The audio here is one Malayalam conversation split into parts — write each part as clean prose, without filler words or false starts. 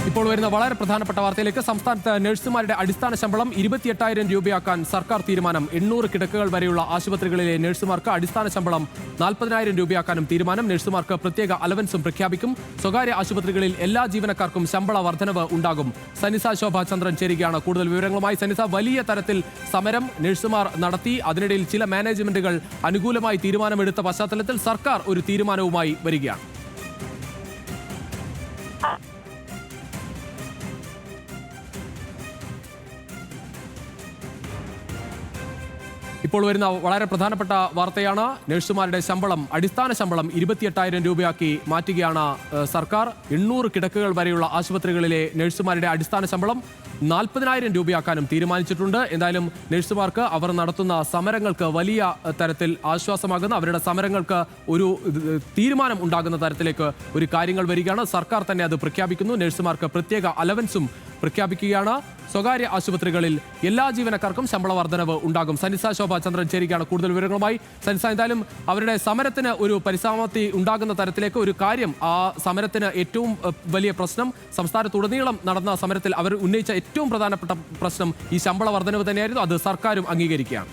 ഇപ്പോൾ വരുന്ന വളരെ പ്രധാനപ്പെട്ട വാർത്തയിലേക്ക്. സംസ്ഥാനത്ത് നഴ്സുമാരുടെ അടിസ്ഥാന ശമ്പളം 28,000 രൂപയാക്കാൻ സർക്കാർ തീരുമാനം. 800 കിടക്കകൾ വരെയുള്ള ആശുപത്രികളിലെ നഴ്സുമാർക്ക് അടിസ്ഥാന ശമ്പളം 40,000 രൂപയാക്കാനും തീരുമാനം. നഴ്സുമാർക്ക് പ്രത്യേക അലവൻസും പ്രഖ്യാപിക്കും. സ്വകാര്യ ആശുപത്രികളിൽ എല്ലാ ജീവനക്കാർക്കും ശമ്പള വർധനവ് ഉണ്ടാകും. സനിസ ശോഭ ചന്ദ്രൻ ചേരുകയാണ് കൂടുതൽ വിവരങ്ങളുമായി. സനിസ, വലിയ തരത്തിൽ സമരം നഴ്സുമാർ നടത്തി. അതിനിടയിൽ ചില മാനേജ്മെന്റുകൾ അനുകൂലമായി തീരുമാനമെടുത്ത പശ്ചാത്തലത്തിൽ സർക്കാർ ഒരു തീരുമാനവുമായി വരികയാണ്. ഇപ്പോൾ വരുന്ന വളരെ പ്രധാനപ്പെട്ട വാർത്തയാണ്. നഴ്സുമാരുടെ ശമ്പളം, അടിസ്ഥാന ശമ്പളം 28,000 രൂപയാക്കി മാറ്റുകയാണ് സർക്കാർ. 800 കിടക്കകൾ വരെയുള്ള ആശുപത്രികളിലെ നഴ്സുമാരുടെ അടിസ്ഥാന ശമ്പളം 40,000 രൂപയാക്കാനും തീരുമാനിച്ചിട്ടുണ്ട്. എന്തായാലും നഴ്സുമാർക്ക് അവർ നടത്തുന്ന സമരങ്ങൾക്ക് വലിയ തരത്തിൽ ആശ്വാസമാകുന്ന, അവരുടെ സമരങ്ങൾക്ക് ഒരു തീരുമാനം ഉണ്ടാകുന്ന തരത്തിലേക്ക് ഒരു കാര്യങ്ങൾ വരികയാണ്. സർക്കാർ തന്നെ അത് പ്രഖ്യാപിക്കുന്നു. നഴ്സുമാർക്ക് പ്രത്യേക അലവൻസും പ്രഖ്യാപിക്കുകയാണ്. സ്വകാര്യ ആശുപത്രികളിൽ എല്ലാ ജീവനക്കാർക്കും ശമ്പള വർധനവ് ഉണ്ടാകും. സനിസ ശോഭ ചന്ദ്രൻ ചേരുകയാണ് കൂടുതൽ വിവരങ്ങളുമായി. സനിസ, എന്തായാലും അവരുടെ സമരത്തിന് ഒരു പരിസമാപ്തി ഉണ്ടാകുന്ന തരത്തിലേക്ക് ഒരു കാര്യം, ആ സമരത്തിന് ഏറ്റവും വലിയ പ്രശ്നം, സംസ്ഥാനത്തുടനീളം നടന്ന സമരത്തിൽ അവർ ഉന്നയിച്ച ഏറ്റവും പ്രധാനപ്പെട്ട പ്രശ്നം ഈ ശമ്പള വർധനവ് തന്നെയായിരുന്നു. അത് സർക്കാരും അംഗീകരിക്കുകയാണ്.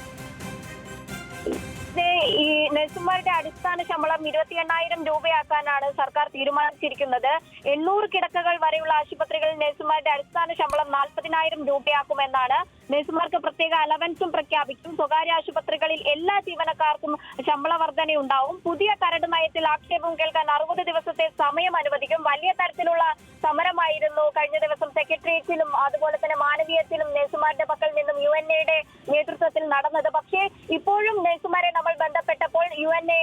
ഈ നഴ്സുമാരുടെ അടിസ്ഥാന ശമ്പളം 28,000 രൂപയാക്കാനാണ് സർക്കാർ തീരുമാനിച്ചിരിക്കുന്നത്. 800 കിടക്കകൾ വരെയുള്ള ആശുപത്രികളിൽ നഴ്സുമാരുടെ അടിസ്ഥാന ശമ്പളം 40,000 രൂപയാക്കുമെന്നാണ്. നഴ്സുമാർക്ക് പ്രത്യേക അലവൻസും പ്രഖ്യാപിക്കും. സ്വകാര്യ ആശുപത്രികളിൽ എല്ലാ ജീവനക്കാർക്കും ശമ്പള വർധനയുണ്ടാവും. പുതിയ കരട് നയത്തിൽ ആക്ഷേപം കേൾക്കാൻ 60 ദിവസത്തെ സമയം അനുവദിക്കും. വലിയ തരത്തിലുള്ള സമരമായിരുന്നു കഴിഞ്ഞ ദിവസം സെക്രട്ടേറിയറ്റിലും അതുപോലെ തന്നെ മാനവീയത്തിലും നഴ്സുമാരുടെ പക്കൽ നിന്നും UNA നേതൃത്വത്തിൽ നടന്നത്. പക്ഷേ ഇപ്പോഴും നഴ്സുമാരെ നമ്മൾ ബന്ധപ്പെട്ടപ്പോൾ, UNA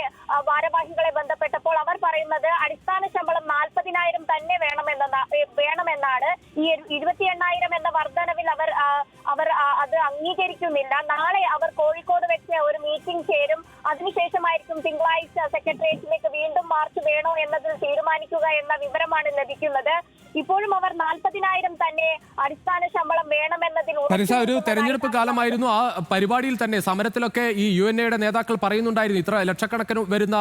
ഭാരവാഹികളെ ബന്ധപ്പെട്ടപ്പോൾ അവർ പറയുന്നത് അടിസ്ഥാന ശമ്പളം 40,000 തന്നെ വേണമെന്നാണ്. ഈ 28,000 എന്ന വർധനവിൽ അവർ അത് അംഗീകരിക്കുന്നില്ല. നാളെ അവർ കോഴിക്കോട് വെച്ച് ഒരു മീറ്റിംഗ് ചേരും. അതിനുശേഷമായിരിക്കും തിങ്കളാഴ്ച സെക്രട്ടേറിയറ്റിലേക്ക് വീണ്ടും മാർച്ച് വേണോ എന്നതിൽ തീരുമാനിക്കുക എന്ന വിവരമാണ് ലഭിക്കുന്നത്. ഇപ്പോഴും അവർ 40,000 തന്നെ അടിസ്ഥാന ശമ്പളം വേണമെന്നതിൽ ഒരു തെരഞ്ഞെടുപ്പ് കാലമായിരുന്നു. ആ പരിപാടിയിൽ തന്നെ സമരത്തിലൊക്കെ ഈ UNA നേതാക്കൾ പറയുന്നുണ്ടായിരുന്നു, ഇത്ര ലക്ഷക്കണക്കിന് വരുന്ന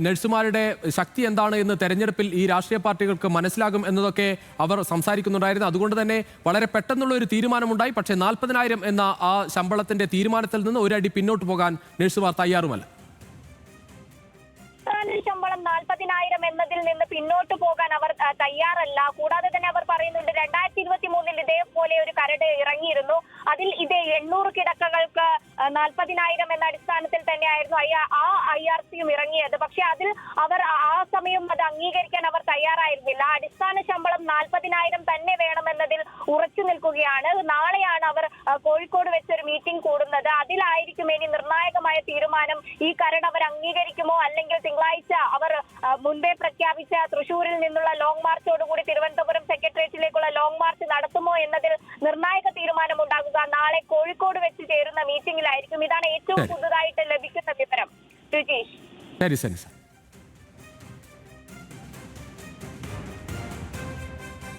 നഴ്സുമാരുടെ ശക്തി എന്താണ് എന്ന് തെരഞ്ഞെടുപ്പിൽ ഈ രാഷ്ട്രീയ പാർട്ടികൾക്ക് മനസ്സിലാകും എന്നതൊക്കെ അവർ സംസാരിക്കുന്നുണ്ടായിരുന്നു. അതുകൊണ്ട് തന്നെ വളരെ പെട്ടെന്നുള്ള ഒരു തീരുമാനമുണ്ടായി. പക്ഷേ 40,000 എന്ന ആ ശമ്പളത്തിന്റെ തീരുമാനത്തിൽ നിന്ന് ഒരടി പിന്നോട്ട് പോകാൻ നഴ്സുമാർ തയ്യാറുമല്ല. ശമ്പളം 40,000 എന്നതിൽ നിന്ന് പിന്നോട്ട് പോകാൻ അവർ തയ്യാറല്ല. കൂടാതെ തന്നെ അവർ പറയുന്നുണ്ട്, 2023 ഇതേപോലെ ഒരു കരട് ഇറങ്ങിയിരുന്നു. അതിൽ ഇത് 800 കിടക്കകൾക്ക് 40,000 എന്ന അടിസ്ഥാനത്തിൽ തന്നെയായിരുന്നു ആ IRCയും ഇറങ്ങിയത്. പക്ഷെ അതിൽ അവർ ആ സമയം അത് അംഗീകരിക്കാൻ അവർ തയ്യാറായിരുന്നില്ല. അടിസ്ഥാന ശമ്പളം 40,000 തന്നെ വേണമെന്നതിൽ ഉറച്ചു നിൽക്കുകയാണ്. നാളെയാണ് അവർ കോഴിക്കോട് വെച്ചൊരു മീറ്റിംഗ് കൂടുന്നത്. അതിലായിരിക്കും ഇനി നിർണായകമായ തീരുമാനം. ഈ കരട് അവർ അംഗീകരിക്കുമോ, അല്ലെങ്കിൽ തിങ്കളാഴ്ച അവർ മുൻപേ പ്രഖ്യാപിച്ച തൃശൂരിൽ നിന്നുള്ള ലോങ് മാർച്ചോടുകൂടി തിരുവനന്തപുരം സെക്രട്ടേറിയറ്റിലേക്കുള്ള ലോങ് മാർച്ച് നടത്തുമോ എന്നതിൽ നിർണായക തീരുമാനം ഉണ്ടാകുക നാളെ കോഴിക്കോട് വെച്ച് ചേരുന്ന മീറ്റിംഗിലായിരിക്കും. ഇതാണ് ഏറ്റവും പുതുതായിട്ട് ലഭിക്കുന്ന വിവരം. ശരി.